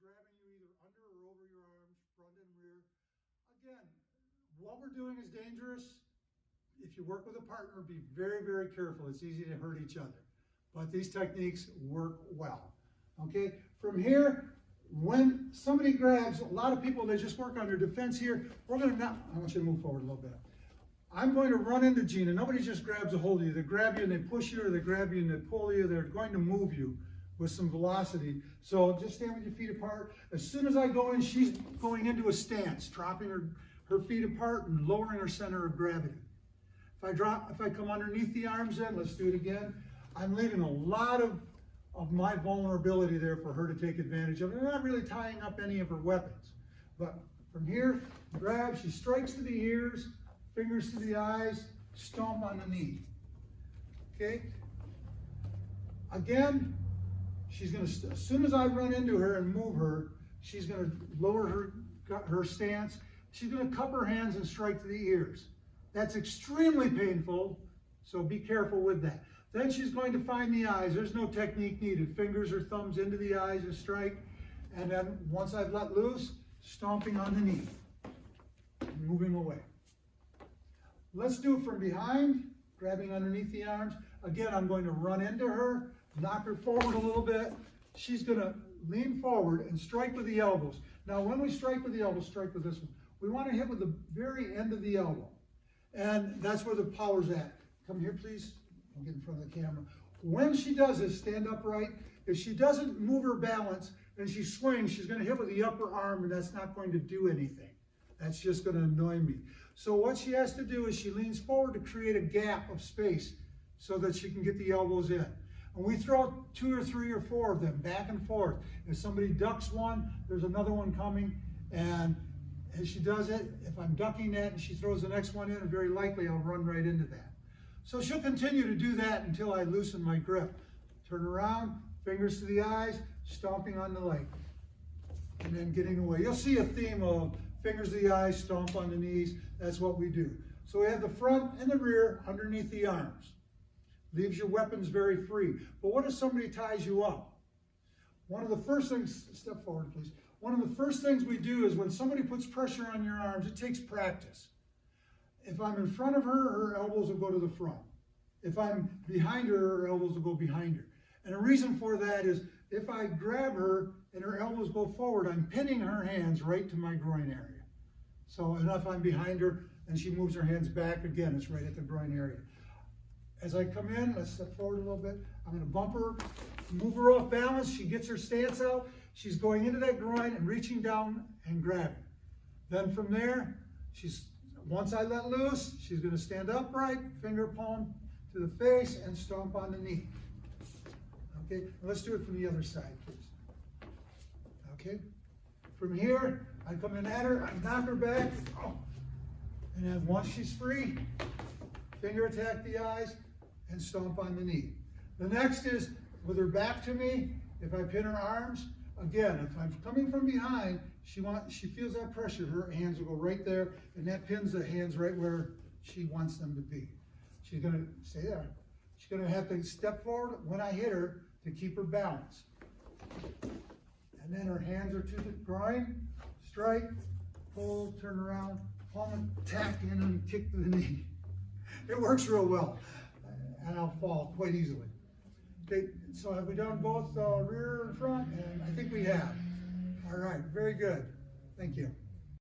grabbing you either under or over your arms, front and rear. Again, what we're doing is dangerous. If you work with a partner, be very, very careful. It's easy to hurt each other. But these techniques work well. Okay, from here, when somebody grabs, a lot of people, they just work on their defense here. We're going to now, I want you to move forward a little bit. I'm going to run into Gina. Nobody just grabs a hold of you. They grab you and they push you, or they grab you and they pull you. They're going to move you with some velocity. So just stand with your feet apart. As soon as I go in, she's going into a stance, dropping her feet apart and lowering her center of gravity. If I come underneath the arms in, let's do it again. I'm leaving a lot of my vulnerability there for her to take advantage of. I'm not really tying up any of her weapons. But from here, grab, she strikes to the ears, fingers to the eyes, stomp on the knee. Okay? Again, she's going to, as soon as I run into her and move her, she's going to lower her stance. She's going to cup her hands and strike to the ears. That's extremely painful, so be careful with that. Then she's going to find the eyes. There's no technique needed. Fingers or thumbs into the eyes and strike. And then once I've let loose, stomping on the knee, moving away. Let's do it from behind, grabbing underneath the arms. Again, I'm going to run into her, knock her forward a little bit. She's going to lean forward and strike with the elbows. Now, when we strike with the elbows, strike with this one. We want to hit with the very end of the elbow. And that's where the power's at. Come here, please. I'll get in front of the camera. When she does this, stand upright. If she doesn't move her balance and she swings, she's going to hit with the upper arm, and that's not going to do anything. That's just going to annoy me. So what she has to do is she leans forward to create a gap of space so that she can get the elbows in. And we throw 2 or 3 or 4 of them back and forth. If somebody ducks one, there's another one coming. And as she does it, if I'm ducking that and she throws the next one in, very likely I'll run right into that. So she'll continue to do that until I loosen my grip. Turn around, fingers to the eyes, stomping on the leg, and then getting away. You'll see a theme of fingers to the eyes, stomp on the knees. That's what we do. So we have the front and the rear underneath the arms. Leaves your weapons very free. But what if somebody ties you up? One of the first things, step forward please. One of the first things we do is when somebody puts pressure on your arms, it takes practice. If I'm in front of her, her elbows will go to the front. If I'm behind her, her elbows will go behind her. And the reason for that is if I grab her and her elbows go forward, I'm pinning her hands right to my groin area. So and if I'm behind her and she moves her hands back, again, it's right at the groin area. As I come in, let's step forward a little bit. I'm going to bump her, move her off balance. She gets her stance out. She's going into that groin and reaching down and grabbing. Then from there, once I let loose, she's going to stand upright, finger palm to the face, and stomp on the knee. Okay, let's do it from the other side, please. Okay, from here, I come in at her, I knock her back, and then once she's free, finger attack the eyes, and stomp on the knee. The next is with her back to me. If I pin her arms, again, if I'm coming from behind, she feels that pressure. Her hands will go right there, and that pins the hands right where she wants them to be. She's going to stay there. She's going to have to step forward when I hit her to keep her balance. And then her hands are to the groin, strike, pull, turn around, palm attack in and kick to the knee. It works real well, and I'll fall quite easily. Okay, so have we done both rear and front? And I think we have. All right, very good. Thank you.